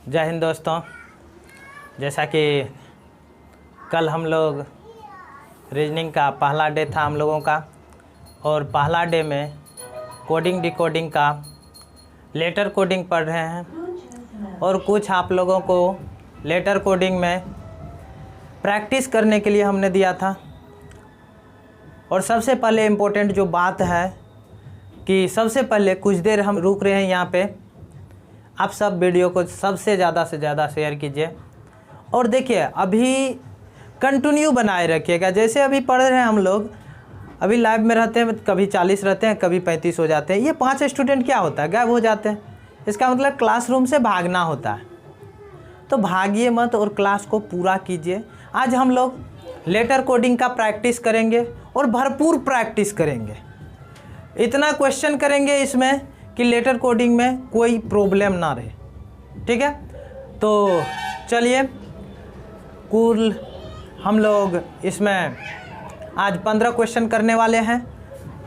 जय हिंद दोस्तों। जैसा कि कल हम लोग रीजनिंग का पहला डे था हम लोगों का, और पहला डे में कोडिंग डिकोडिंग का लेटर कोडिंग पढ़ रहे हैं, और कुछ आप लोगों को लेटर कोडिंग में प्रैक्टिस करने के लिए हमने दिया था। और सबसे पहले इम्पोर्टेंट जो बात है कि सबसे पहले कुछ देर हम रुक रहे हैं यहाँ पे। आप सब वीडियो को सबसे ज़्यादा से ज़्यादा शेयर कीजिए और देखिए, अभी कंटिन्यू बनाए रखिएगा। जैसे अभी पढ़ रहे हैं हम लोग, अभी लाइव में रहते हैं, कभी 40 रहते हैं, कभी 35 हो जाते हैं। ये 5 स्टूडेंट क्या होता है, गायब हो जाते हैं। इसका मतलब क्लासरूम से भागना होता है। तो भागिए मत और क्लास को पूरा कीजिए। आज हम लोग लेटर कोडिंग का प्रैक्टिस करेंगे और भरपूर प्रैक्टिस करेंगे। इतना क्वेश्चन करेंगे इसमें कि लेटर कोडिंग में कोई प्रॉब्लम ना रहे, ठीक है। तो चलिए, कुल हम लोग इसमें आज 15 क्वेश्चन करने वाले हैं,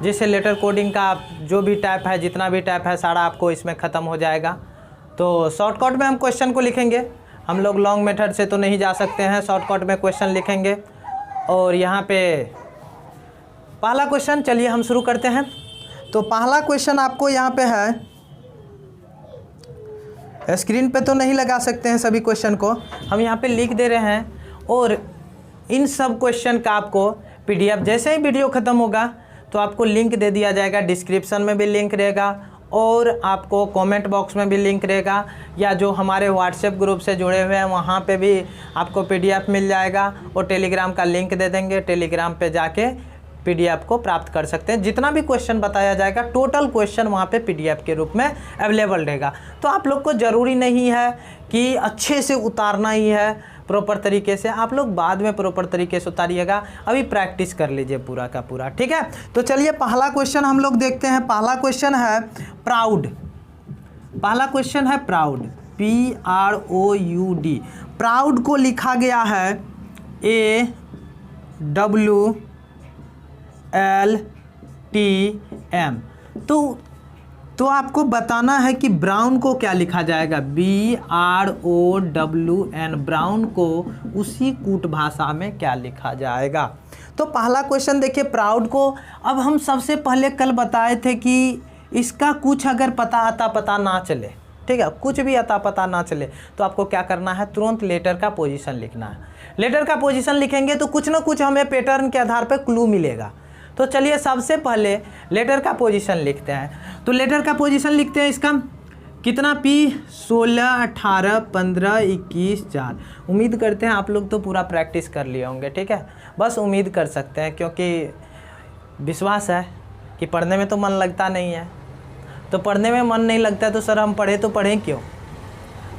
जिससे लेटर कोडिंग का जो भी टाइप है, जितना भी टाइप है, सारा आपको इसमें ख़त्म हो जाएगा। तो शॉर्टकट में हम क्वेश्चन को लिखेंगे। हम लोग लॉन्ग मेथड से तो नहीं जा सकते हैं, शॉर्टकट में क्वेश्चन लिखेंगे। और यहाँ पे पहला क्वेश्चन, चलिए हम शुरू करते हैं। तो पहला क्वेश्चन आपको यहाँ पे है, स्क्रीन पे तो नहीं लगा सकते हैं सभी क्वेश्चन को, हम यहाँ पे लिख दे रहे हैं। और इन सब क्वेश्चन का आपको पीडीएफ जैसे ही वीडियो ख़त्म होगा तो आपको लिंक दे दिया जाएगा। डिस्क्रिप्शन में भी लिंक रहेगा और आपको कमेंट बॉक्स में भी लिंक रहेगा, या जो हमारे व्हाट्सएप ग्रुप से जुड़े हुए हैं वहाँ पे भी आपको पीडीएफ मिल जाएगा। और टेलीग्राम का लिंक दे देंगे, टेलीग्राम पे जाके पीडीएफ को प्राप्त कर सकते हैं। जितना भी क्वेश्चन बताया जाएगा, टोटल क्वेश्चन वहाँ पे पीडीएफ के रूप में अवेलेबल रहेगा। तो आप लोग को ज़रूरी नहीं है कि अच्छे से उतारना ही है प्रॉपर तरीके से, आप लोग बाद में प्रॉपर तरीके से उतारिएगा। अभी प्रैक्टिस कर लीजिए पूरा का पूरा, ठीक है। तो चलिए पहला क्वेश्चन हम लोग देखते हैं। पहला क्वेश्चन है प्राउड। पहला क्वेश्चन है प्राउड, PROUD। प्राउड को लिखा गया है AWLTM। तो आपको बताना है कि ब्राउन को क्या लिखा जाएगा, BROWN। ब्राउन को उसी कूट भाषा में क्या लिखा जाएगा। तो पहला क्वेश्चन देखिए, प्राउड को। अब हम सबसे पहले कल बताए थे कि इसका कुछ अगर पता ना चले, ठीक है, कुछ भी अता पता ना चले, तो आपको क्या करना है, तुरंत लेटर का पोजीशन लिखना है। लेटर का पोजीशन लिखेंगे तो कुछ ना कुछ हमें पैटर्न के आधार पर क्लू मिलेगा। तो चलिए सबसे पहले लेटर का पोजीशन लिखते हैं। तो लेटर का पोजीशन लिखते हैं, इसका कितना, P 16 18 15 21 4। उम्मीद करते हैं आप लोग तो पूरा प्रैक्टिस कर लिए होंगे, ठीक है। बस उम्मीद कर सकते हैं, क्योंकि विश्वास है कि पढ़ने में तो मन लगता नहीं है। तो पढ़ने में मन नहीं लगता है तो सर हम पढ़े तो पढ़ें क्यों,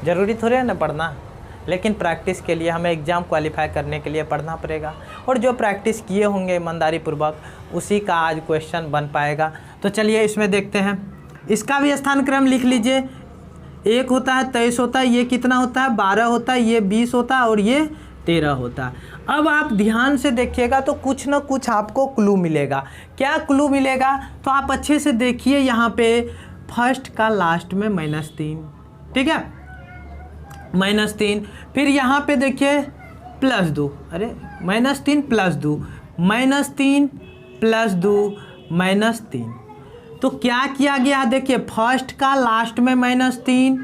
ज़रूरी थोड़े है ना पढ़ना। लेकिन प्रैक्टिस के लिए हमें एग्ज़ाम क्वालिफाई करने के लिए पढ़ना पड़ेगा, और जो प्रैक्टिस किए होंगे ईमानदारी पूर्वक उसी का आज क्वेश्चन बन पाएगा। तो चलिए इसमें देखते हैं। इसका भी स्थान क्रम लिख लीजिए। 1 होता है, 23 होता है, ये कितना होता है, 12 होता है, ये 20 होता है, और ये 13 होता है। अब आप ध्यान से देखिएगा तो कुछ ना कुछ आपको क्लू मिलेगा। क्या क्लू मिलेगा, तो आप अच्छे से देखिए। यहाँ पे फर्स्ट का लास्ट में -3, ठीक है, -3। फिर यहाँ पे देखिए +2, अरे -3 +2, -3 +2 -3। तो क्या किया गया, देखिए फर्स्ट का लास्ट में -3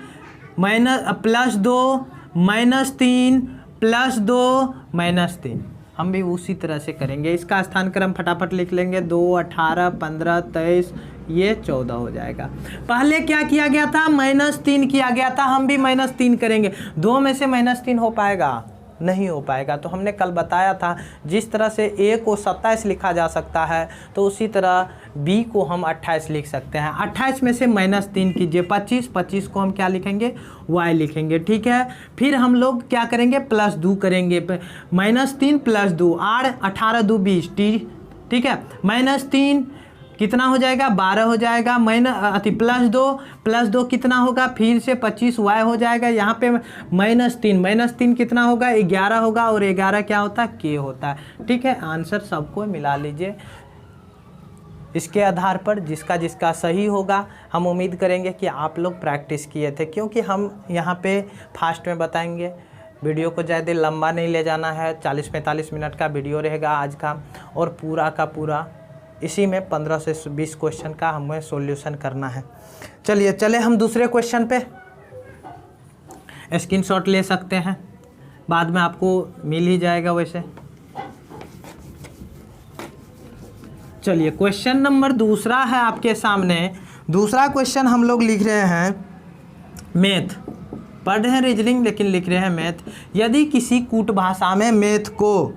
+2 -3 +2 -3। हम भी उसी तरह से करेंगे। इसका स्थान क्रम फटाफट लिख लेंगे। 2 18 15 23, ये 14 हो जाएगा। पहले क्या किया गया था, -3 किया गया था, हम भी -3 करेंगे। 2 में से -3 हो पाएगा, नहीं हो पाएगा। तो हमने कल बताया था, जिस तरह से A को 27 लिखा जा सकता है, तो उसी तरह B को हम 28 लिख सकते हैं। 28 में से -3 कीजिए, 25। 25 को हम क्या लिखेंगे, Y लिखेंगे, ठीक है। फिर हम लोग क्या करेंगे, +2 करेंगे। -3 +2 8 18 2 20, ठीक है। -3 कितना हो जाएगा, 12 हो जाएगा। +2 कितना होगा, फिर से 25 Y हो जाएगा। यहाँ पे -3 कितना होगा, 11 होगा, और 11 क्या होता है, K होता है, ठीक है। आंसर सबको मिला लीजिए। इसके आधार पर जिसका जिसका सही होगा हम उम्मीद करेंगे कि आप लोग प्रैक्टिस किए थे, क्योंकि हम यहाँ पे फास्ट में बताएंगे। वीडियो को ज़्यादा लंबा नहीं ले जाना है, 40-45 मिनट का वीडियो रहेगा आज का, और पूरा का पूरा इसी में 15 से 20 क्वेश्चन का हमें सॉल्यूशन करना है। चले हम दूसरे क्वेश्चन पे स्क्रीनशॉट ले सकते हैं, बाद में आपको मिल ही जाएगा वैसे। चलिए क्वेश्चन नंबर दूसरा है आपके सामने। दूसरा क्वेश्चन हम लोग लिख रहे हैं मैथ, पढ़ रहे हैं रीजनिंग लेकिन लिख रहे हैं मैथ। यदि किसी कूट भाषा में मैथ को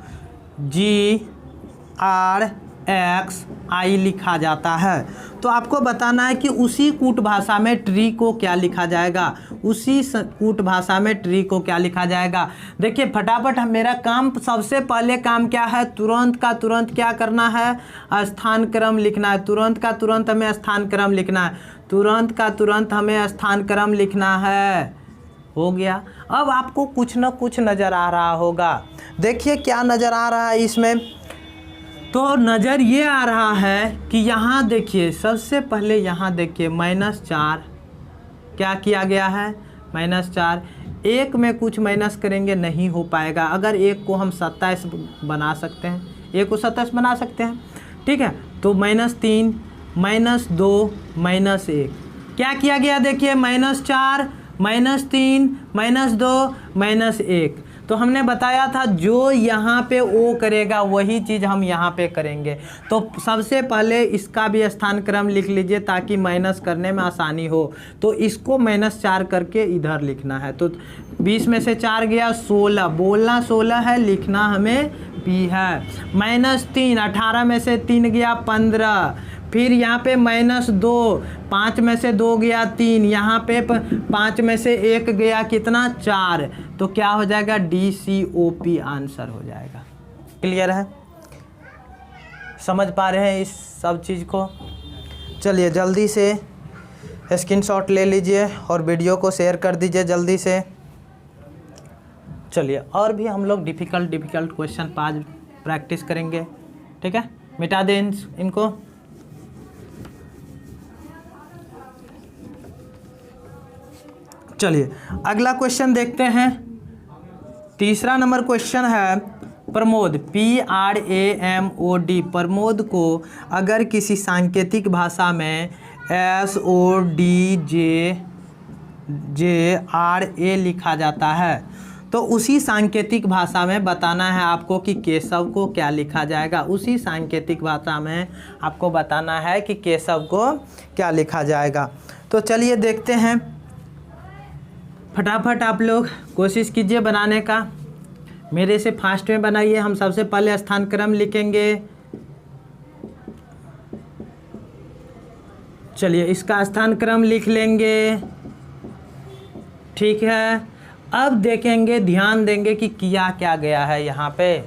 GRXI लिखा जाता है तो आपको बताना है कि उसी कूट भाषा में ट्री को क्या लिखा जाएगा, उसी कूट भाषा में ट्री को क्या लिखा जाएगा। देखिए फटाफट मेरा काम, सबसे पहले काम क्या है, तुरंत का तुरंत क्या करना है, स्थान क्रम लिखना है। तुरंत का तुरंत हमें स्थान क्रम लिखना है, तुरंत का तुरंत हमें स्थान क्रम लिखना है। हो गया। अब आपको कुछ न कुछ नज़र आ रहा होगा। देखिए क्या नज़र आ रहा है इसमें, तो नज़र ये आ रहा है कि यहाँ देखिए, सबसे पहले यहाँ देखिए -4 क्या किया गया है, -4। एक में कुछ माइनस करेंगे नहीं हो पाएगा। अगर एक को हम 27 बना सकते हैं, एक को 27 बना सकते हैं, ठीक है। तो -3 -2 -1 क्या किया गया, देखिए -4 -3 -2 -1। तो हमने बताया था जो यहाँ पे ओ करेगा वही चीज़ हम यहाँ पे करेंगे। तो सबसे पहले इसका भी स्थान क्रम लिख लीजिए ताकि माइनस करने में आसानी हो। तो इसको -4 करके इधर लिखना है। तो 20 में से 4 गया 16, बोलना 16 है, लिखना हमें पी है। -3 18 में से 3 गया 15, फिर यहाँ पे -2 5 में से 2 गया 3, यहाँ पे 5 में से 1 गया कितना 4। तो क्या हो जाएगा, DCOP आंसर हो जाएगा। क्लियर है, समझ पा रहे हैं इस सब चीज़ को। चलिए जल्दी से स्क्रीनशॉट ले लीजिए और वीडियो को शेयर कर दीजिए जल्दी से। चलिए और भी हम लोग डिफ़िकल्ट क्वेश्चन आज प्रैक्टिस करेंगे, ठीक है। मिटा दें इनको। चलिए अगला क्वेश्चन देखते हैं। तीसरा नंबर क्वेश्चन है प्रमोद, PRAMOD, प्रमोद को अगर किसी सांकेतिक भाषा में SODJRA लिखा जाता है तो उसी सांकेतिक भाषा में बताना है आपको कि केशव को क्या लिखा जाएगा। उसी सांकेतिक भाषा में आपको बताना है कि केशव को क्या लिखा जाएगा। तो चलिए देखते हैं, फटाफट आप लोग कोशिश कीजिए बनाने का, मेरे से फास्ट में बनाइए। हम सबसे पहले स्थान क्रम लिखेंगे। चलिए इसका स्थान क्रम लिख लेंगे, ठीक है। अब देखेंगे, ध्यान देंगे कि किया क्या गया है यहाँ पे।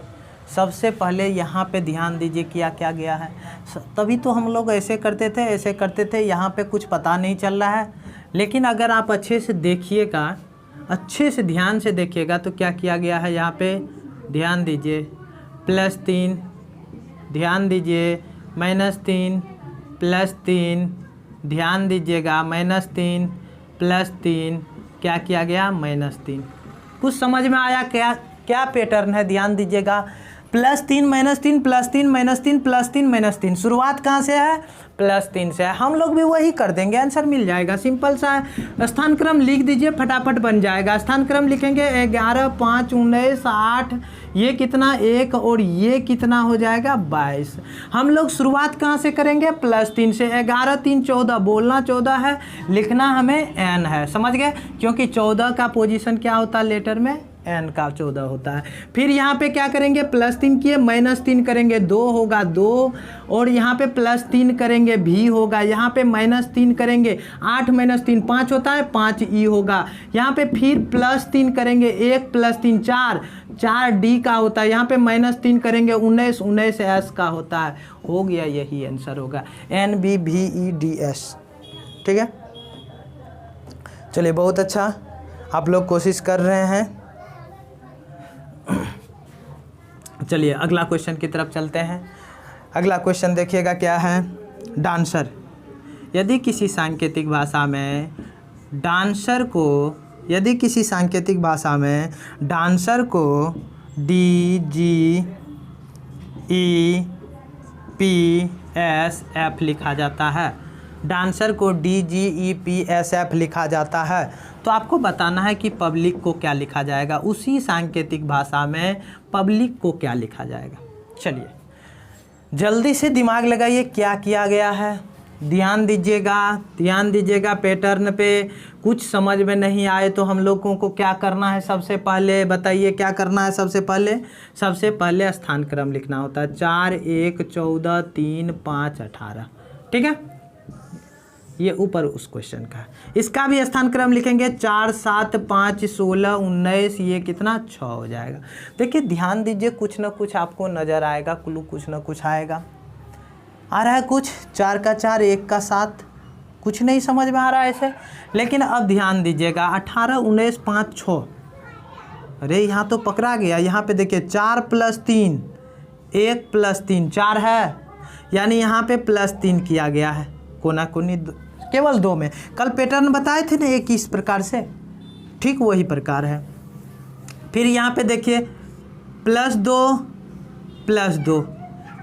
सबसे पहले यहाँ पे ध्यान दीजिए किया क्या गया है। तभी तो हम लोग ऐसे करते थे, यहाँ पे कुछ पता नहीं चल रहा है। लेकिन अगर आप अच्छे से देखिएगा, अच्छे से ध्यान से देखिएगा तो क्या किया गया है यहाँ पे, ध्यान दीजिए, +3, ध्यान दीजिए, -3 +3, ध्यान दीजिएगा, -3 +3, क्या किया गया, -3। कुछ समझ में आया क्या क्या पैटर्न है, ध्यान दीजिएगा। +3 -3 +3 -3 +3 -3, शुरुआत कहाँ से है, +3 से है। हम लोग भी वही कर देंगे, आंसर मिल जाएगा, सिंपल सा है। स्थान क्रम लिख दीजिए, फटाफट बन जाएगा। स्थान क्रम लिखेंगे 11 5 19 8, ये कितना 1 और ये कितना हो जाएगा 22। हम लोग शुरुआत कहाँ से करेंगे, +3 से। 11 3 14, बोलना 14 है, लिखना हमें n है, समझ गए। क्योंकि 14 का पोजीशन क्या होता है लेटर में, n का 14 होता है। फिर यहाँ पे क्या करेंगे, +3 किए, -3 करेंगे 2 होगा 2, और यहाँ पे +3 करेंगे भी होगा। यहाँ पे -3 करेंगे 8 -3 5 होता है, 5 ई होगा। यहाँ पे फिर +3 करेंगे 1 +3 4 डी का होता है। यहाँ पे -3 करेंगे 19 एस का होता है। हो गया, यही आंसर होगा, NBVEDS, ठीक है। चलिए बहुत अच्छा, आप लोग कोशिश कर रहे हैं। चलिए अगला क्वेश्चन की तरफ चलते हैं। अगला क्वेश्चन देखिएगा क्या है। डांसर, यदि किसी सांकेतिक भाषा में डांसर को, यदि किसी सांकेतिक भाषा में डांसर को DGEPSF लिखा जाता है, डांसर को DGEPSF लिखा जाता है, तो आपको बताना है कि पब्लिक को क्या लिखा जाएगा, उसी सांकेतिक भाषा में पब्लिक को क्या लिखा जाएगा। चलिए जल्दी से दिमाग लगाइए क्या किया गया है, ध्यान दीजिएगा पैटर्न पे। कुछ समझ में नहीं आए तो हम लोगों को क्या करना है, सबसे पहले बताइए क्या करना है। सबसे पहले स्थान क्रम लिखना होता है, 4 1 14 3 5 18, ठीक है। ये ऊपर उस क्वेश्चन का है, इसका भी स्थान क्रम लिखेंगे 4 7 5 16 19, ये कितना 6 हो जाएगा। देखिए ध्यान दीजिए, कुछ ना कुछ आपको नज़र आएगा, क्लू कुछ ना कुछ आएगा। आ रहा है कुछ, 4 का 4 1 का 7, कुछ नहीं समझ में आ रहा है ऐसे। लेकिन अब ध्यान दीजिएगा 18 19 5 6, अरे यहाँ तो पकड़ा गया। यहाँ पे देखिए 4 + 3 1 + 3 4 है, यानी यहाँ पे +3 किया गया है, कोना कोनी केवल 2 में। कल पैटर्न बताए थे ना एक इस प्रकार से, ठीक वही प्रकार है। फिर यहाँ पे देखिए +2 +2,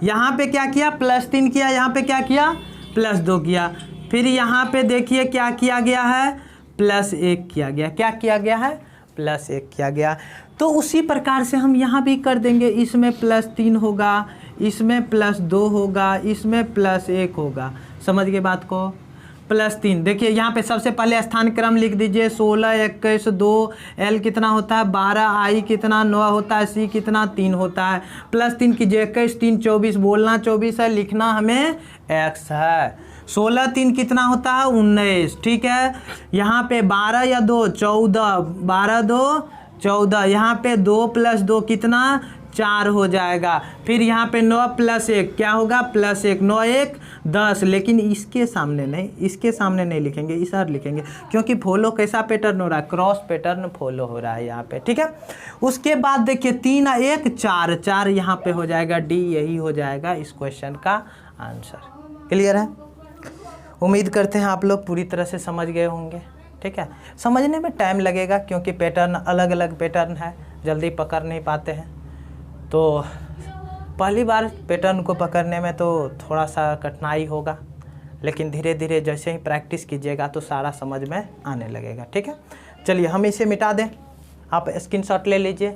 यहाँ पे क्या किया +3 किया, यहाँ पे क्या किया +2 किया। फिर यहाँ पे देखिए क्या किया गया है, +1 किया गया। क्या किया गया है, +1 किया गया। तो उसी प्रकार से हम यहाँ भी कर देंगे, इसमें +3 होगा, इसमें +2 होगा, इसमें +1 होगा। समझ गए बात को, +3। देखिए यहाँ पे सबसे पहले स्थान क्रम लिख दीजिए, 16 21 2, L कितना होता है 12, I कितना 9 होता है, C कितना 3 होता है। +3 कीजिए, 21 3 24, बोलना 24 है, लिखना हमें X है। 16 3 कितना होता है 19, ठीक है। यहाँ पे 12 या 2 14, 12 2 14, यहाँ पे 2 + 2 कितना 4 हो जाएगा। फिर यहाँ पे 9 + 1 क्या होगा +1, 9 1 10, लेकिन इसके सामने नहीं लिखेंगे, इधर लिखेंगे, क्योंकि फॉलो कैसा पैटर्न हो रहा है, क्रॉस पैटर्न फॉलो हो रहा है यहाँ पे, ठीक है। उसके बाद देखिए 3 1 4 4, यहाँ पे हो जाएगा D, यही हो जाएगा इस क्वेश्चन का आंसर। क्लियर है, उम्मीद करते हैं आप लोग पूरी तरह से समझ गए होंगे, ठीक है। समझने में टाइम लगेगा क्योंकि पैटर्न अलग अलग पैटर्न है, जल्दी पकड़ नहीं पाते हैं, तो पहली बार पैटर्न को पकड़ने में तो थोड़ा सा कठिनाई होगा, लेकिन धीरे धीरे जैसे ही प्रैक्टिस कीजिएगा तो सारा समझ में आने लगेगा, ठीक है। चलिए हम इसे मिटा दें, आप स्क्रीनशॉट ले लीजिए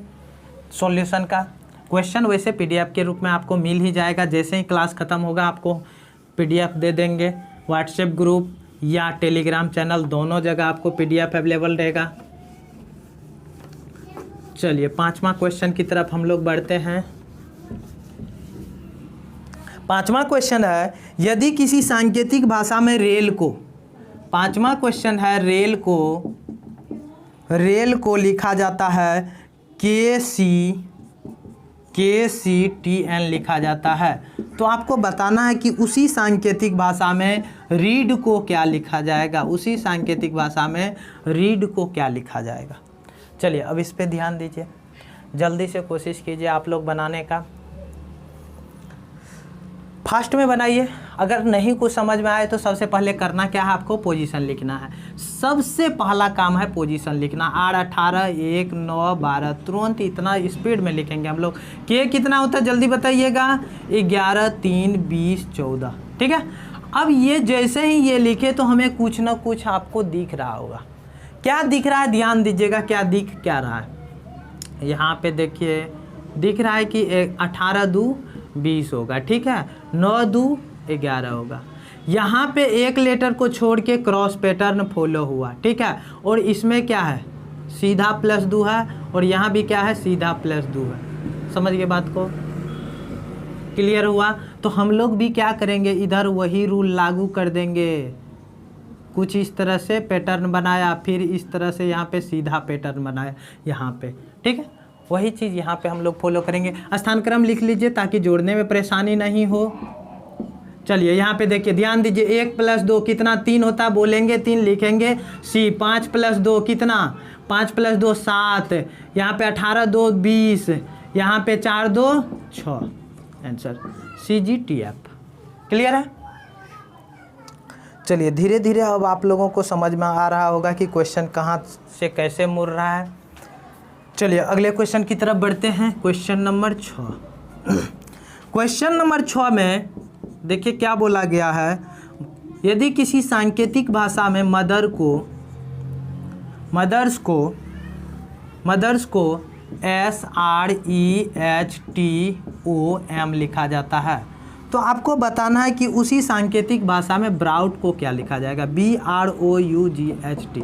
सॉल्यूशन का। क्वेश्चन वैसे PDF के रूप में आपको मिल ही जाएगा, जैसे ही क्लास ख़त्म होगा आपको PDF दे देंगे, व्हाट्सएप ग्रुप या टेलीग्राम चैनल दोनों जगह आपको PDF अवेलेबल रहेगा। चलिए 5वां क्वेश्चन की तरफ हम लोग बढ़ते हैं। 5वां क्वेश्चन है, यदि किसी सांकेतिक भाषा में रेल को, 5वां क्वेश्चन है, रेल को लिखा जाता है KCTN लिखा जाता है, तो आपको बताना है कि उसी सांकेतिक भाषा में रीड को क्या लिखा जाएगा, उसी सांकेतिक भाषा में रीड को क्या लिखा जाएगा। चलिए अब इस पे ध्यान दीजिए, जल्दी से कोशिश कीजिए आप लोग बनाने का, फास्ट में बनाइए। अगर नहीं कुछ समझ में आए तो सबसे पहले करना क्या है, आपको पोजीशन लिखना है। सबसे पहला काम है पोजीशन लिखना, 8 18 1 9 12, तुरंत इतना स्पीड में लिखेंगे हम लोग। के कितना होता है जल्दी बताइएगा, 11 3 20 14, ठीक है। अब ये जैसे ही ये लिखे तो हमें कुछ ना कुछ आपको दिख रहा होगा। क्या दिख रहा है, ध्यान दीजिएगा क्या दिख क्या रहा है। यहाँ पे देखिए दिख रहा है कि 18 2 20 होगा, ठीक है, 9 2 11 होगा। यहाँ पे एक लेटर को छोड़ के क्रॉस पैटर्न फॉलो हुआ, ठीक है, और इसमें क्या है सीधा +2 है, और यहाँ भी क्या है सीधा +2 है। समझ गए बात को, क्लियर हुआ। तो हम लोग भी क्या करेंगे, इधर वही रूल लागू कर देंगे। कुछ इस तरह से पैटर्न बनाया, फिर इस तरह से यहाँ पे सीधा पैटर्न बनाया यहाँ पे, ठीक है, वही चीज़ यहाँ पे हम लोग फॉलो करेंगे। स्थान क्रम लिख लीजिए ताकि जोड़ने में परेशानी नहीं हो। चलिए यहाँ पे देखिए ध्यान दीजिए, 1 + 2 कितना 3 होता है, बोलेंगे 3 लिखेंगे C। 5 + 2 कितना, 5 + 2 7, यहाँ पे 18 2 20, यहाँ पे 4 2 6, आंसर CGTF। क्लियर है, चलिए धीरे धीरे अब आप लोगों को समझ में आ रहा होगा कि क्वेश्चन कहाँ से कैसे मुड़ रहा है। चलिए अगले क्वेश्चन की तरफ बढ़ते हैं। Question number 6। क्वेश्चन नंबर 6 में देखिए क्या बोला गया है। यदि किसी सांकेतिक भाषा में मदर्स को SREHTOM लिखा जाता है, तो आपको बताना है कि उसी सांकेतिक भाषा में ब्राउट को क्या लिखा जाएगा। BROUGHT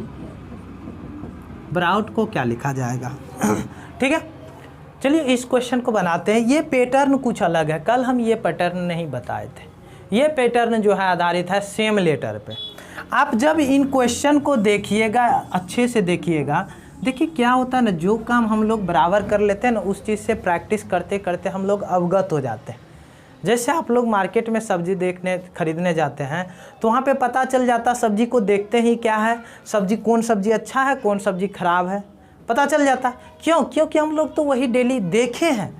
ब्राउट को क्या लिखा जाएगा। ठीक है, चलिए इस क्वेश्चन को बनाते हैं। ये पैटर्न कुछ अलग है, कल हम ये पैटर्न नहीं बताए थे। ये पैटर्न जो है आधारित है सेम लेटर पे। आप जब इन क्वेश्चन को देखिएगा, अच्छे से देखिएगा, देखिए क्या होता है ना, जो काम हम लोग बराबर कर लेते हैं ना, उस चीज़ से प्रैक्टिस करते करते हम लोग अवगत हो जाते हैं। जैसे आप लोग मार्केट में सब्ज़ी खरीदने जाते हैं तो वहाँ पे पता चल जाता, सब्ज़ी को देखते ही क्या है, सब्ज़ी कौन सब्ज़ी अच्छा है, कौन सब्ज़ी ख़राब है, पता चल जाता। क्यों? क्योंकि हम लोग तो वही डेली देखे हैं,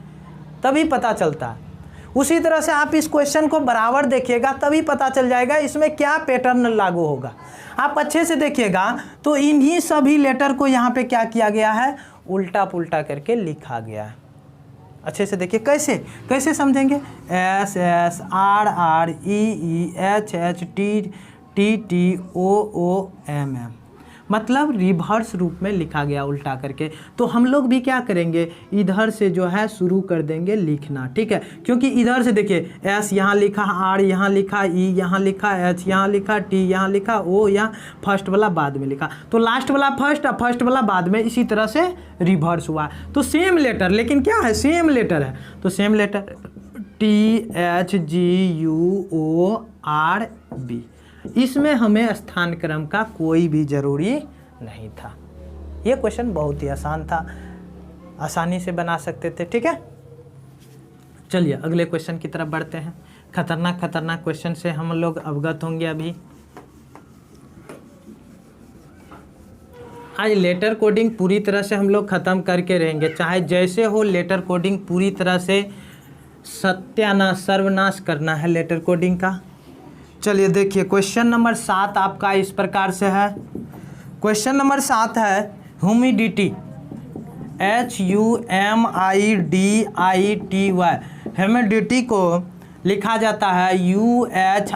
तभी पता चलता है। उसी तरह से आप इस क्वेश्चन को बराबर देखिएगा, तभी पता चल जाएगा इसमें क्या पैटर्न लागू होगा। आप अच्छे से देखिएगा तो इन्हीं सभी लेटर को यहाँ पे क्या किया गया है, उल्टा पुल्टा करके लिखा गया है। अच्छे से देखिए कैसे समझेंगे। SSRREEHHTTOOMM मतलब रिवर्स रूप में लिखा गया, उल्टा करके। तो हम लोग भी क्या करेंगे, इधर से जो है शुरू कर देंगे लिखना। ठीक है, क्योंकि इधर से देखिए S यहाँ लिखा, R यहाँ लिखा, E यहाँ लिखा, H यहाँ लिखा, T यहाँ लिखा, O यहाँ फर्स्ट वाला बाद में लिखा, तो लास्ट वाला फर्स्ट और फर्स्ट वाला बाद में, इसी तरह से रिवर्स हुआ। तो सेम लेटर, लेकिन क्या है, सेम लेटर है, तो सेम लेटर THGUORB। इसमें हमें स्थान क्रम का कोई भी ज़रूरी नहीं था। ये क्वेश्चन बहुत ही आसान था, आसानी से बना सकते थे। ठीक है, चलिए अगले क्वेश्चन की तरफ बढ़ते हैं। खतरनाक क्वेश्चन से हम लोग अवगत होंगे अभी। आज लेटर कोडिंग पूरी तरह से हम लोग ख़त्म करके रहेंगे, चाहे जैसे हो। लेटर कोडिंग पूरी तरह से सत्यानाश, सर्वनाश करना है लेटर कोडिंग का। चलिए देखिए क्वेश्चन नंबर 7 आपका इस प्रकार से है। क्वेश्चन नंबर 7 है ह्यूमिडिटी, HUMIDITY। ह्यूमिडिटी को लिखा जाता है UHIMID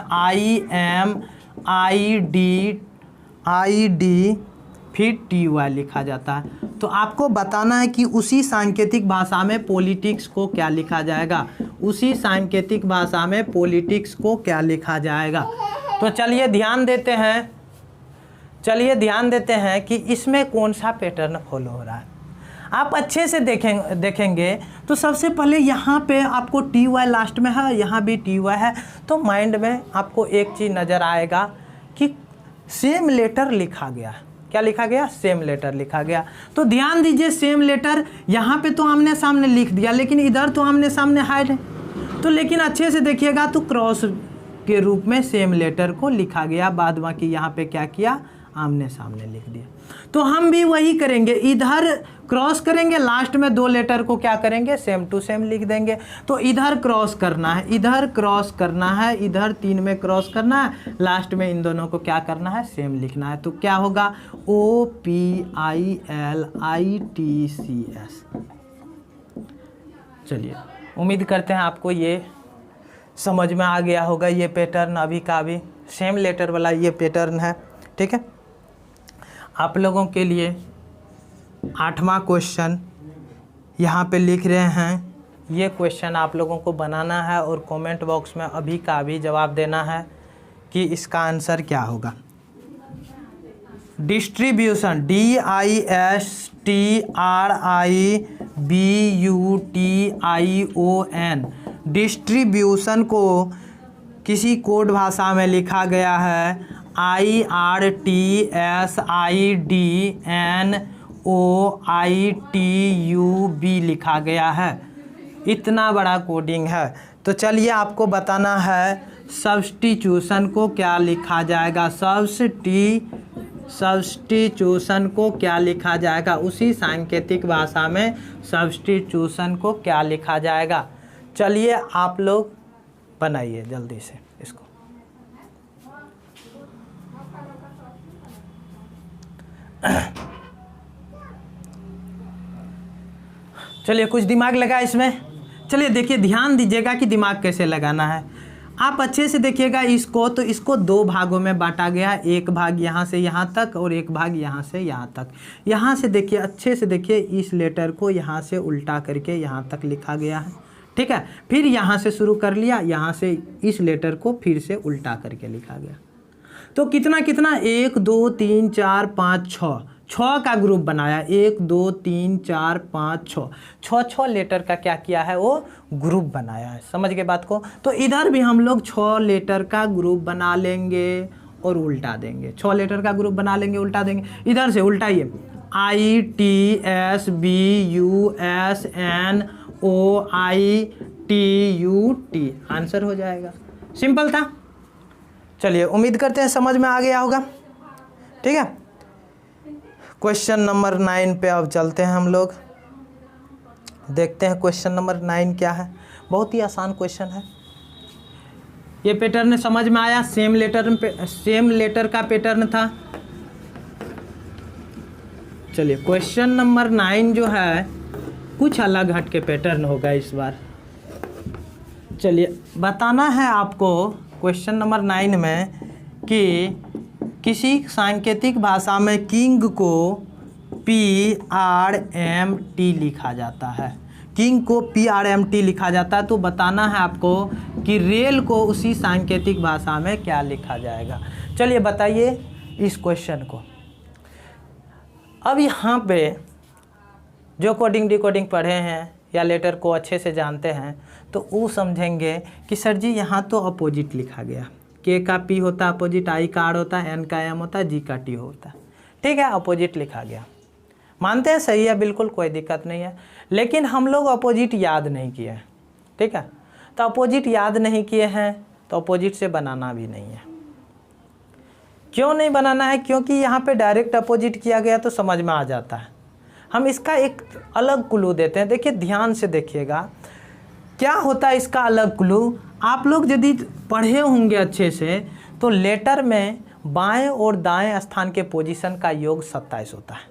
फिर TY लिखा जाता है। तो आपको बताना है कि उसी सांकेतिक भाषा में पॉलिटिक्स को क्या लिखा जाएगा। उसी सांकेतिक भाषा में पॉलिटिक्स को क्या लिखा जाएगा। तो चलिए ध्यान देते हैं कि इसमें कौन सा पैटर्न फॉलो हो रहा है। आप अच्छे से देखेंगे तो सबसे पहले यहाँ पे आपको TY लास्ट में है, यहाँ भी TY है, तो माइंड में आपको एक चीज़ नज़र आएगा कि सेम लेटर लिखा गया है। क्या लिखा गया? सेम लेटर लिखा गया। तो ध्यान दीजिए, सेम लेटर यहाँ पे तो आमने सामने लिख दिया, लेकिन इधर तो आमने सामने हाइड है। तो लेकिन अच्छे से देखिएगा तो क्रॉस के रूप में सेम लेटर को लिखा गया, बाद बाकी यहाँ पे क्या किया, आमने सामने लिख दिया। तो हम भी वही करेंगे, इधर क्रॉस करेंगे, लास्ट में 2 लेटर को क्या करेंगे, सेम टू सेम लिख देंगे। तो इधर क्रॉस करना है, इधर क्रॉस करना है, इधर 3 में क्रॉस करना है, लास्ट में इन दोनों को क्या करना है, सेम लिखना है। तो क्या होगा, OPILITCS। चलिए उम्मीद करते हैं आपको ये समझ में आ गया होगा। ये पैटर्न अभी का अभी सेम लेटर वाला ये पैटर्न है। ठीक है, आप लोगों के लिए 8वां क्वेश्चन यहाँ पे लिख रहे हैं। ये क्वेश्चन आप लोगों को बनाना है और कमेंट बॉक्स में अभी का अभी जवाब देना है कि इसका आंसर क्या होगा। डिस्ट्रीब्यूशन, DISTRIBUTION, डिस्ट्रीब्यूशन को किसी कोड भाषा में लिखा गया है IRTSIDNOITUB लिखा गया है। इतना बड़ा कोडिंग है। तो चलिए आपको बताना है सब्स्टिट्यूशन को क्या लिखा जाएगा। सब्स्टिट्यूशन को क्या लिखा जाएगा, उसी सांकेतिक भाषा में सब्स्टिट्यूशन को क्या लिखा जाएगा। चलिए आप लोग बनाइए जल्दी से इसको। चलिए कुछ दिमाग लगा इसमें। चलिए देखिए, ध्यान दीजिएगा कि दिमाग कैसे लगाना है। आप अच्छे से देखिएगा इसको, तो इसको दो भागों में बांटा गया, एक भाग यहाँ से यहाँ तक और एक भाग यहाँ से यहाँ तक। यहाँ से देखिए, अच्छे से देखिए, इस लेटर को यहाँ से उल्टा करके यहाँ तक लिखा गया है, ठीक है। फिर यहाँ से शुरू कर लिया, यहाँ से इस लेटर को फिर से उल्टा करके लिखा गया। तो कितना कितना, 1 2 3 4 5 6, 6 का ग्रुप बनाया। 1 2 3 4 5 6, 6 लेटर का क्या किया है, वो ग्रुप बनाया है। समझ गए बात को। तो इधर भी हम लोग 6 लेटर का ग्रुप बना लेंगे और उल्टा देंगे। 6 लेटर का ग्रुप बना लेंगे, उल्टा देंगे। इधर से उल्टाइए, ITSBUSNOITUT, आंसर हो जाएगा। सिंपल था। चलिए उम्मीद करते हैं समझ में आ गया होगा, ठीक है। क्वेश्चन नंबर 9 पे अब चलते हैं हम लोग, देखते हैं क्वेश्चन नंबर 9 क्या है। बहुत ही आसान क्वेश्चन है। ये पैटर्न समझ में आया, सेम लेटर का पैटर्न था। चलिए क्वेश्चन नंबर 9 जो है कुछ अलग हट के पैटर्न होगा इस बार। चलिए बताना है आपको क्वेश्चन नंबर 9 में कि किसी सांकेतिक भाषा में किंग को PRMT लिखा जाता है। किंग को PRMT लिखा जाता है, तो बताना है आपको कि रेल को उसी सांकेतिक भाषा में क्या लिखा जाएगा। चलिए बताइए इस क्वेश्चन को। अब यहाँ पे जो कोडिंग डिकोडिंग पढ़े हैं या लेटर को अच्छे से जानते हैं तो वो समझेंगे कि सर जी यहाँ तो अपोजिट लिखा गया। K का P होता है अपोजिट, I का R होता है, N का M होता है, G का T होता है, ठीक है। अपोजिट लिखा गया, मानते हैं सही है, बिल्कुल कोई दिक्कत नहीं है। लेकिन हम लोग अपोजिट याद नहीं किए हैं, ठीक है। तो अपोजिट याद नहीं किए हैं तो अपोजिट से बनाना भी नहीं है। क्यों नहीं बनाना है? क्योंकि यहाँ पे डायरेक्ट अपोजिट किया गया तो समझ में आ जाता है। हम इसका एक अलग क्लू देते हैं। देखिए ध्यान से देखिएगा क्या होता है इसका अलग क्लू। आप लोग यदि पढ़े होंगे अच्छे से तो लेटर में बाएं और दाएं स्थान के पोजीशन का योग 27 होता है।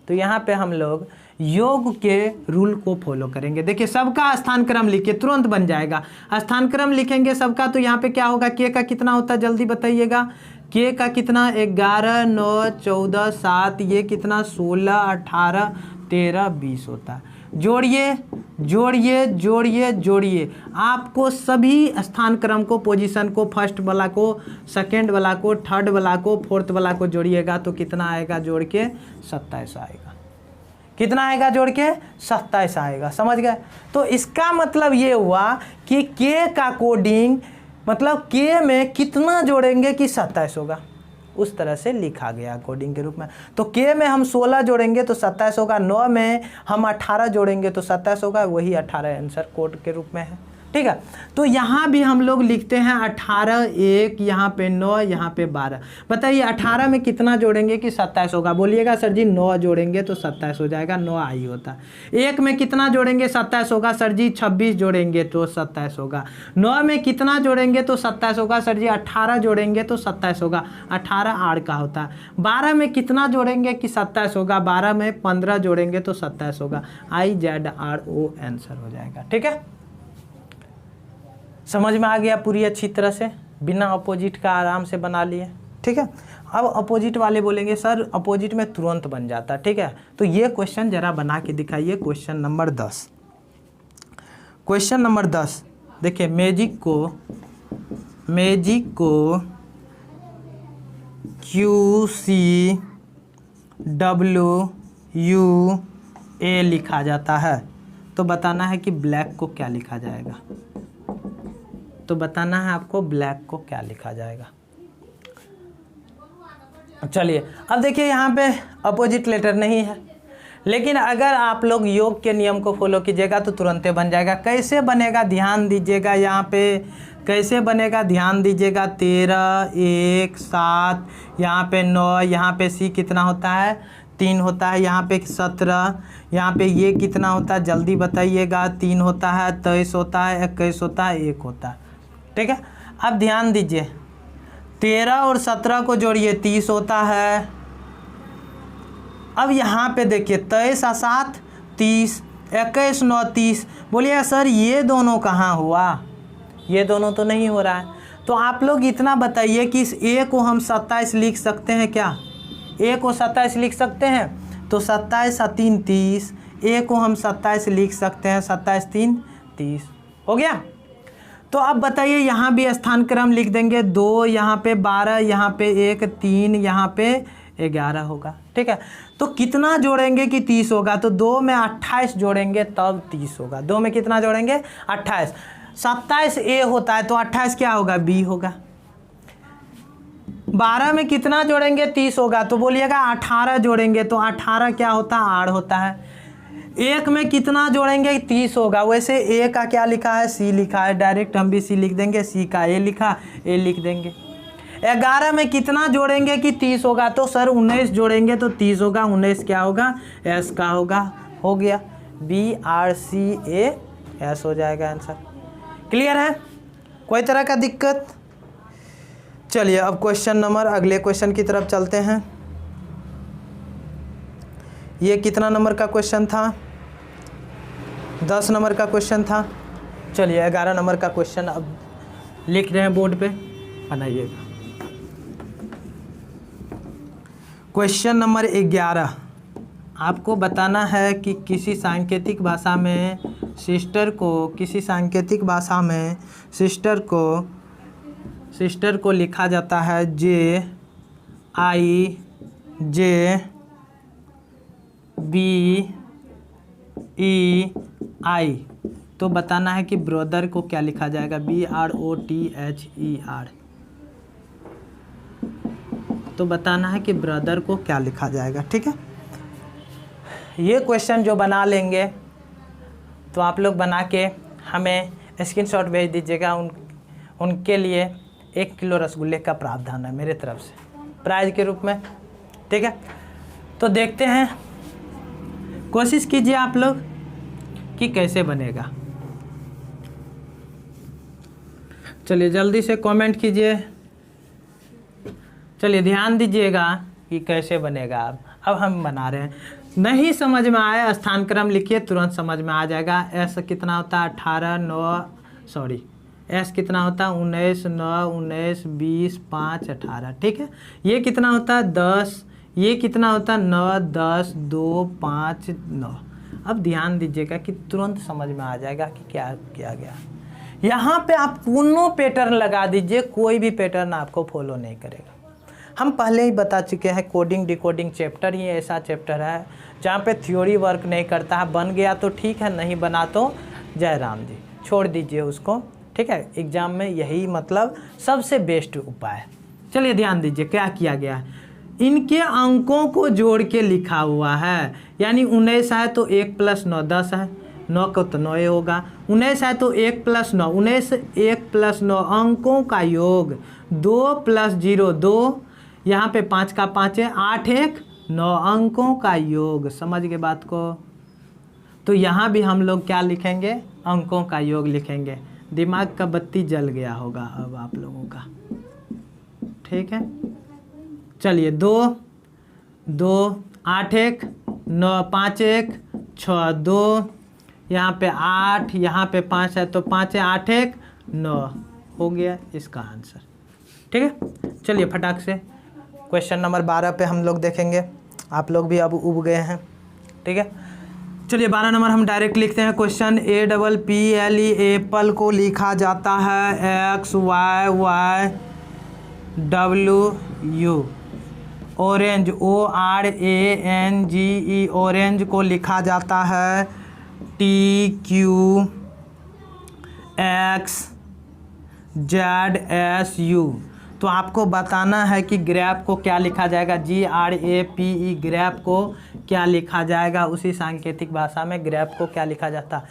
तो यहाँ पे हम लोग योग के रूल को फॉलो करेंगे। देखिए सबका स्थान क्रम लिखिए, तुरंत बन जाएगा। स्थान क्रम लिखेंगे सबका, तो यहाँ पे क्या होगा, K का कितना होता है जल्दी बताइएगा। K का कितना, 11 9 14 7, ये कितना 16 18 13 20 होता है। जोड़िए जोड़िए जोड़िए जोड़िए, आपको सभी स्थान क्रम को, पोजीशन को, फर्स्ट वाला को, सेकंड वाला को, थर्ड वाला को, फोर्थ वाला को जोड़िएगा तो कितना आएगा जोड़ के 27 आएगा। कितना आएगा जोड़ के 27 आएगा। समझ गए? तो इसका मतलब ये हुआ कि K का कोडिंग मतलब K में कितना जोड़ेंगे कि 27 होगा, उस तरह से लिखा गया कोडिंग के रूप में। तो K में हम 16 जोड़ेंगे तो 27 होगा, 9 में हम 18 जोड़ेंगे तो 27 होगा, वही 18 आंसर कोड के रूप में है, ठीक है। तो यहाँ भी हम लोग लिखते हैं 18 1, यहाँ पे 9, यहाँ पे 12। बताइए 18 में कितना जोड़ेंगे कि 27 होगा? बोलिएगा सर जी 9 जोड़ेंगे तो 27 हो जाएगा, 9 आई होता। 1 में कितना जोड़ेंगे 27 होगा? सर जी 26 जोड़ेंगे तो 27 होगा। 9 में कितना जोड़ेंगे तो 27 होगा? सर जी 18 जोड़ेंगे तो 27 होगा, 18 आर का होता है। 12 में कितना जोड़ेंगे कि 27 होगा? 12 में 15 जोड़ेंगे तो 27 होगा, IZRO आंसर हो जाएगा, ठीक है। समझ में आ गया पूरी अच्छी तरह से, बिना अपोजिट का आराम से बना लिए, ठीक है। अब अपोजिट वाले बोलेंगे सर अपोजिट में तुरंत बन जाता, ठीक है। तो ये क्वेश्चन जरा बना के दिखाइए। क्वेश्चन नंबर 10, क्वेश्चन नंबर 10 देखिए, मैजिक को QCWA लिखा जाता है, तो बताना है कि ब्लैक को क्या लिखा जाएगा। तो बताना है आपको ब्लैक को क्या लिखा जाएगा। चलिए अब देखिए यहाँ पे अपोजिट लेटर नहीं है, लेकिन अगर आप लोग योग के नियम को फॉलो कीजिएगा तो तुरंत बन जाएगा। कैसे बनेगा ध्यान दीजिएगा, यहाँ पे कैसे बनेगा ध्यान दीजिएगा। 13 1 7, यहाँ पे 9, यहाँ पे C कितना होता है 3 होता है, यहाँ पे 17, यहाँ पे ये कितना होता है जल्दी बताइएगा। 3 होता है, 23 होता है, 21 होता है, 1 होता है, ठीक है। अब ध्यान दीजिए 13 और 17 को जोड़िए 30 होता है, अब यहाँ पे देखिए 23 और 7 30, 21 9 30। बोलिए सर ये दोनों कहाँ हुआ, ये दोनों तो नहीं हो रहा है। तो आप लोग इतना बताइए कि इस a को हम 27 लिख सकते हैं क्या, a को 27 लिख सकते हैं। तो 27 और 3 30, a को हम 27 लिख सकते हैं, 27 3 30 हो गया। तो अब बताइए यहाँ भी स्थान क्रम लिख देंगे, 2 यहाँ पे 12, यहाँ पे 1 3, यहाँ पे 11 होगा। ठीक है, तो कितना जोड़ेंगे कि 30 होगा, तो 2 में 28 जोड़ेंगे तब 30 होगा। 2 में कितना जोड़ेंगे 28, 27 a होता है तो 28 क्या होगा b होगा। 12 में कितना जोड़ेंगे 30 होगा, तो बोलिएगा 18 जोड़ेंगे तो 18 क्या होता है r होता है। 1 में कितना जोड़ेंगे 30 होगा, वैसे a का क्या लिखा है c लिखा है, डायरेक्ट हम भी c लिख देंगे, c का a लिखा a लिख देंगे। 11 में कितना जोड़ेंगे कि 30 होगा, तो सर 19 जोड़ेंगे तो 30 होगा, 19 क्या होगा s का होगा, हो गया BRCAS हो जाएगा आंसर। क्लियर है, कोई तरह का दिक्कत। चलिए अब क्वेश्चन नंबर, अगले क्वेश्चन की तरफ चलते हैं। ये कितना नंबर का क्वेश्चन था, 10 नंबर का क्वेश्चन था। चलिए 11 नंबर का क्वेश्चन अब लिख रहे हैं, बोर्ड पे बनाइएगा। क्वेश्चन नंबर 11, आपको बताना है कि किसी सांकेतिक भाषा में सिस्टर को लिखा जाता है JIJBEI, तो बताना है कि ब्रदर को क्या लिखा जाएगा, BROTHER। तो बताना है कि ब्रदर को क्या लिखा जाएगा। ठीक है, ये क्वेश्चन जो बना लेंगे तो आप लोग बना के हमें स्क्रीनशॉट भेज दीजिएगा। उनके लिए 1 किलो रसगुल्ले का प्रावधान है मेरे तरफ से प्राइज के रूप में। ठीक है, तो देखते हैं, कोशिश कीजिए आप लोग कि कैसे बनेगा। चलिए जल्दी से कमेंट कीजिए। चलिए ध्यान दीजिएगा कि कैसे बनेगा। अब हम बना रहे हैं, नहीं समझ में आए स्थान क्रम लिखिए, तुरंत समझ में आ जाएगा। एस कितना होता है 18 9, सॉरी एस कितना होता है 19 9 19 20 5 18। ठीक है, ये कितना होता है 10, ये कितना होता है 9 10 2 5 9। अब ध्यान दीजिएगा कि तुरंत समझ में आ जाएगा कि क्या किया गया। यहाँ पे आप कोनो पैटर्न लगा दीजिए, कोई भी पैटर्न आपको फॉलो नहीं करेगा। हम पहले ही बता चुके हैं, कोडिंग डिकोडिंग चैप्टर ही ऐसा चैप्टर है जहाँ पे थ्योरी वर्क नहीं करता है। बन गया तो ठीक है, नहीं बना तो जय राम जी, छोड़ दीजिए उसको। ठीक है, एग्ज़ाम में यही मतलब सबसे बेस्ट उपाय है। चलिए ध्यान दीजिए क्या किया गया है, इनके अंकों को जोड़ के लिखा हुआ है। यानी 19 है तो 1 + 9 10 है, 9 को तो 9 होगा। 19 है तो 1 + 9 19, 1 + 9 अंकों का योग, 2 + 0 2, यहाँ पे 5 का 5 है, 8 1 9 अंकों का योग। समझ गए बात को। तो यहाँ भी हम लोग क्या लिखेंगे, अंकों का योग लिखेंगे। दिमाग का बत्ती जल गया होगा अब आप लोगों का। ठीक है, चलिए 2 2 8 1 9 5 1 6 2, यहाँ पे 8, यहाँ पे 5 है तो 5 है 8 1 9 हो गया इसका आंसर। ठीक है, चलिए फटाक से क्वेश्चन नंबर 12 पे हम लोग देखेंगे। आप लोग भी अब उब गए हैं। ठीक है, चलिए 12 नंबर हम डायरेक्ट लिखते हैं। क्वेश्चन APPLE एप्पल को लिखा जाता है XYY WU। Orange ORANGE orange को लिखा जाता है TQXZSU। तो आपको बताना है कि ग्रैफ को क्या लिखा जाएगा, GRAPE ग्रैफ को क्या लिखा जाएगा। उसी सांकेतिक भाषा में ग्रैफ को क्या लिखा जाता।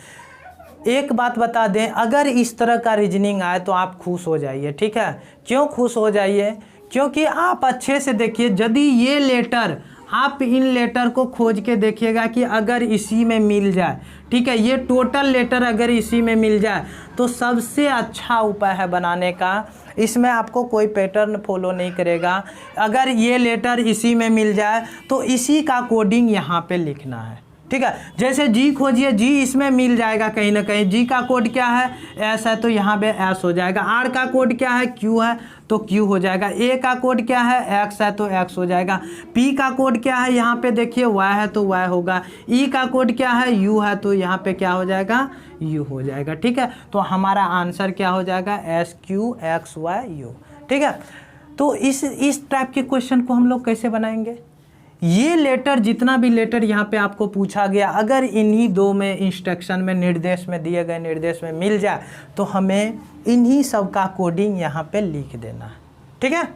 एक बात बता दें, अगर इस तरह का रीजनिंग आए तो आप खुश हो जाइए। ठीक है, क्यों खुश हो जाइए, क्योंकि आप अच्छे से देखिए, यदि ये लेटर आप इन लेटर को खोज के देखिएगा कि अगर इसी में मिल जाए, ठीक है, ये टोटल लेटर अगर इसी में मिल जाए तो सबसे अच्छा उपाय है बनाने का। इसमें आपको कोई पैटर्न फॉलो नहीं करेगा। अगर ये लेटर इसी में मिल जाए तो इसी का कोडिंग यहाँ पे लिखना है, ठीक है। जैसे जी खोजिए, जी इसमें मिल जाएगा कहीं ना कहीं। जी का कोड क्या है, एस है तो यहाँ पे एस हो जाएगा। आर का कोड क्या है, क्यू है तो क्यू हो जाएगा। ए का कोड क्या है, एक्स है तो एक्स हो जाएगा। पी का कोड क्या है, यहाँ पे देखिए वाई है तो वाई होगा। ई का कोड क्या है, यू है तो यहाँ पे क्या हो जाएगा, यू हो जाएगा, ठीक है। तो हमारा आंसर क्या हो जाएगा, S Q x why you, ठीक है। तो इस टाइप के क्वेश्चन को हम लोग कैसे बनाएंगे, ये लेटर जितना भी लेटर यहाँ पे आपको पूछा गया अगर इन्हीं दो में इंस्ट्रक्शन में निर्देश में दिए गए निर्देश में मिल जाए तो हमें इन्हीं सब का कोडिंग यहाँ पे लिख देना है, ठीक है।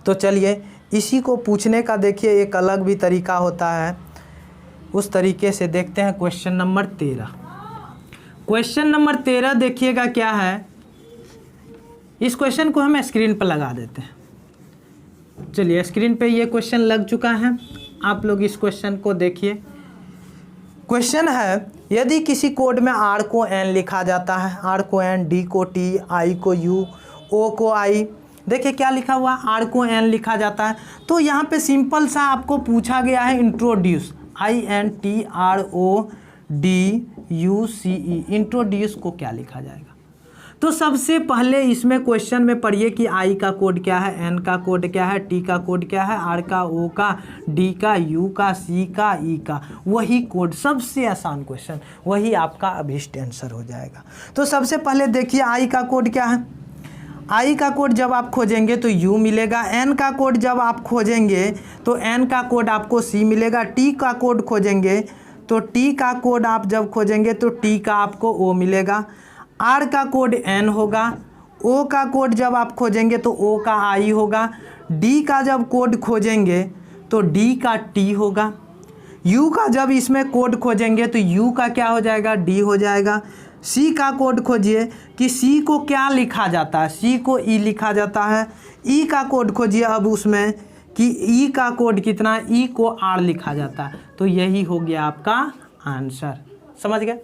तो चलिए इसी को पूछने का देखिए एक अलग भी तरीका होता है, उस तरीके से देखते हैं। क्वेश्चन नंबर 13, क्वेश्चन नंबर 13 देखिएगा क्या है। इस क्वेश्चन को हम स्क्रीन पर लगा देते हैं। चलिए स्क्रीन पे ये क्वेश्चन लग चुका है, आप लोग इस क्वेश्चन को देखिए। क्वेश्चन है, यदि किसी कोड में आर को एन लिखा जाता है, आर को एन, डी को टी, आई को यू, ओ को आई, देखिए क्या लिखा हुआ, आर को एन लिखा जाता है। तो यहाँ पे सिंपल सा आपको पूछा गया है introduce, I N T R O D U C E, introduce को क्या लिखा जाएगा। तो सबसे पहले इसमें क्वेश्चन में पढ़िए कि आई का कोड क्या है, एन का कोड क्या है, टी का कोड क्या है, आर का, ओ का, डी का, यू का, सी का, ई का, वही कोड। सबसे आसान क्वेश्चन, वही आपका अभिष्ट आंसर हो जाएगा। तो सबसे पहले देखिए आई का कोड क्या है। आई का कोड जब आप खोजेंगे तो यू मिलेगा। एन का कोड जब आप खोजेंगे तो एन का कोड आपको सी मिलेगा। टी का कोड खोजेंगे तो टी का कोड आप जब खोजेंगे तो टी का आपको ओ मिलेगा। आर का कोड एन होगा। ओ का कोड जब आप खोजेंगे तो ओ का आई होगा। डी का जब कोड खोजेंगे तो डी का टी होगा। यू का जब इसमें कोड खोजेंगे तो यू का क्या हो जाएगा, डी हो जाएगा। सी का कोड खोजिए कि सी को क्या लिखा जाता है, सी को ई लिखा जाता है। ई का कोड खोजिए अब उसमें कि ई का कोड कितना, ई को आर लिखा जाता है। तो यही हो गया आपका आंसर, समझ गए।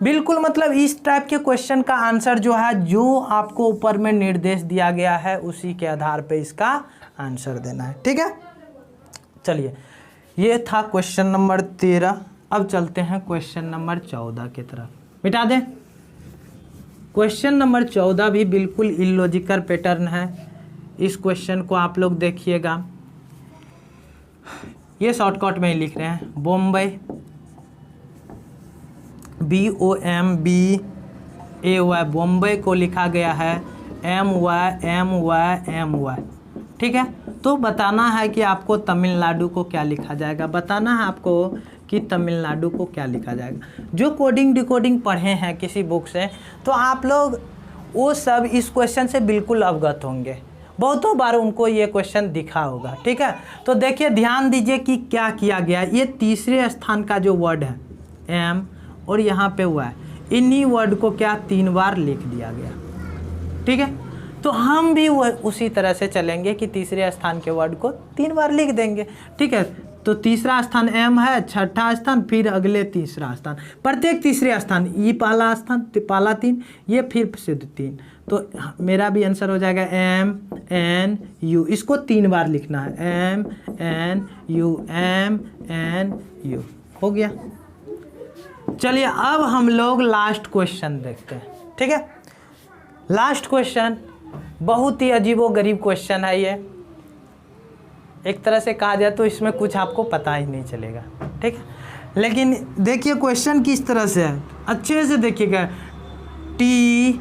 बिल्कुल, मतलब इस टाइप के क्वेश्चन का आंसर जो है, जो आपको ऊपर में निर्देश दिया गया है उसी के आधार पे इसका आंसर देना है, ठीक है। चलिए ये था क्वेश्चन नंबर 13। अब चलते हैं क्वेश्चन नंबर 14 की तरफ। मिटा दें। क्वेश्चन नंबर 14 भी बिल्कुल इलॉजिकल पैटर्न है। इस क्वेश्चन को आप लोग देखिएगा, ये शॉर्टकट में ही लिख रहे हैं। बॉम्बे, BOMBAY, बॉम्बे को लिखा गया है MY, ठीक है। तो बताना है कि आपको तमिलनाडु को क्या लिखा जाएगा, बताना है आपको कि तमिलनाडु को क्या लिखा जाएगा। जो कोडिंग डिकोडिंग पढ़े हैं किसी बुक से तो आप लोग वो सब इस क्वेश्चन से बिल्कुल अवगत होंगे, बहुतों बार उनको ये क्वेश्चन दिखा होगा, ठीक है। तो देखिए ध्यान दीजिए कि क्या किया गया। ये तीसरे स्थान का जो वर्ड है एम और यहाँ पे हुआ है, इन्हीं वर्ड को क्या 3 बार लिख दिया गया, ठीक है। तो हम भी वो उसी तरह से चलेंगे कि तीसरे स्थान के वर्ड को 3 बार लिख देंगे, ठीक है। तो तीसरा स्थान एम है, छठा स्थान, फिर अगले तीसरा स्थान, प्रत्येक तीसरे स्थान ई पहला स्थान, पहला 3, ये फिर से 3। तो मेरा भी आंसर हो जाएगा MNU। इसको 3 बार लिखना है, MNU, MNU, हो गया। चलिए अब हम लोग लास्ट क्वेश्चन देखते हैं, ठीक है। लास्ट क्वेश्चन बहुत ही अजीबोगरीब क्वेश्चन है। ये एक तरह से कहा जाए तो इसमें कुछ आपको पता ही नहीं चलेगा, ठीक है। लेकिन देखिए क्वेश्चन किस तरह से है, अच्छे से देखिएगा। TSAE,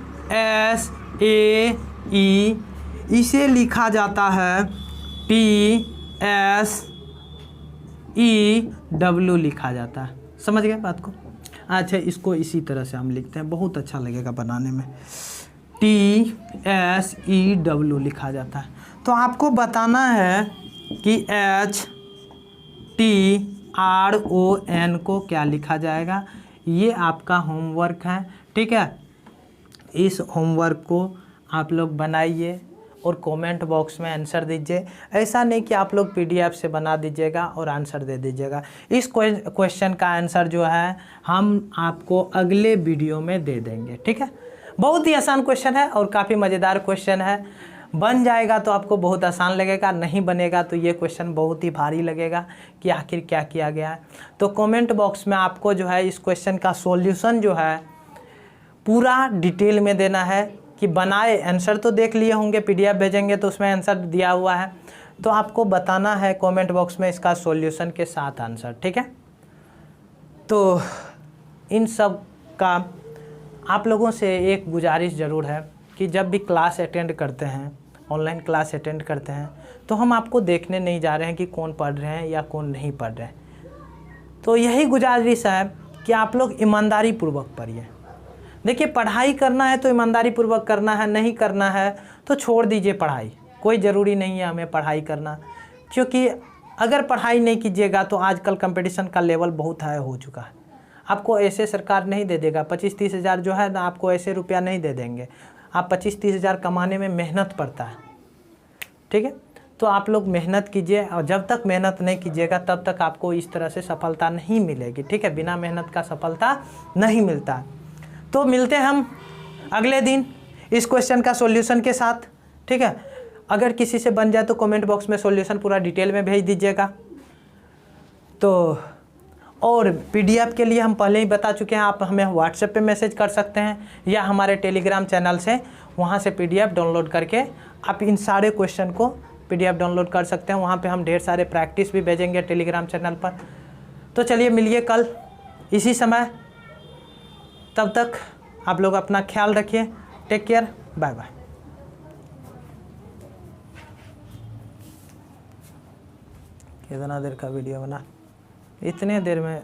इसे लिखा जाता है TSEW लिखा जाता है, समझ गए बात को। अच्छा इसको इसी तरह से हम लिखते हैं, बहुत अच्छा लगेगा बनाने में। TSEW लिखा जाता है। तो आपको बताना है कि HTRON को क्या लिखा जाएगा। ये आपका होमवर्क है, ठीक है। इस होमवर्क को आप लोग बनाइए और कमेंट बॉक्स में आंसर दीजिए। ऐसा नहीं कि आप लोग पीडीएफ से बना दीजिएगा और आंसर दे दीजिएगा। इस क्वेश्चन का आंसर जो है हम आपको अगले वीडियो में दे देंगे, ठीक है। बहुत ही आसान क्वेश्चन है और काफ़ी मज़ेदार क्वेश्चन है। बन जाएगा तो आपको बहुत आसान लगेगा, नहीं बनेगा तो ये क्वेश्चन बहुत ही भारी लगेगा कि आखिर क्या किया गया है। तो कमेंट बॉक्स में आपको जो है इस क्वेश्चन का सॉल्यूशन जो है पूरा डिटेल में देना है कि बनाए। आंसर तो देख लिए होंगे, पीडीएफ भेजेंगे तो उसमें आंसर दिया हुआ है, तो आपको बताना है कमेंट बॉक्स में इसका सॉल्यूशन के साथ आंसर, ठीक है। तो इन सब का आप लोगों से एक गुजारिश ज़रूर है कि जब भी क्लास अटेंड करते हैं, ऑनलाइन क्लास अटेंड करते हैं, तो हम आपको देखने नहीं जा रहे हैं कि कौन पढ़ रहे हैं या कौन नहीं पढ़ रहे हैं। तो यही गुजारिश है कि आप लोग ईमानदारी पूर्वक पढ़िए। देखिए, पढ़ाई करना है तो ईमानदारी पूर्वक करना है, नहीं करना है तो छोड़ दीजिए पढ़ाई। कोई ज़रूरी नहीं है हमें पढ़ाई करना, क्योंकि अगर पढ़ाई नहीं कीजिएगा तो आजकल कंपटीशन का लेवल बहुत हाई हो चुका है। आपको ऐसे सरकार नहीं दे देगा, 25-30 हज़ार जो है ना, आपको ऐसे रुपया नहीं दे देंगे। आप 25-30 हज़ार कमाने में मेहनत पड़ता है, ठीक है। तो आप लोग मेहनत कीजिए, और जब तक मेहनत नहीं कीजिएगा तब तक आपको इस तरह से सफलता नहीं मिलेगी, ठीक है। बिना मेहनत का सफलता नहीं मिलता। तो मिलते हैं हम अगले दिन इस क्वेश्चन का सॉल्यूशन के साथ, ठीक है। अगर किसी से बन जाए तो कमेंट बॉक्स में सॉल्यूशन पूरा डिटेल में भेज दीजिएगा। तो और पीडीएफ के लिए हम पहले ही बता चुके हैं, आप हमें व्हाट्सएप पे मैसेज कर सकते हैं या हमारे टेलीग्राम चैनल से, वहाँ से पीडीएफ डाउनलोड करके आप इन सारे क्वेश्चन को पीडीएफ डाउनलोड कर सकते हैं। वहाँ पे हम ढेर सारे प्रैक्टिस भी भेजेंगे टेलीग्राम चैनल पर। तो चलिए मिलिए कल इसी समय, तब तक आप लोग अपना ख्याल रखिए। Take care, bye bye. कितना देर का वीडियो बना, इतने देर में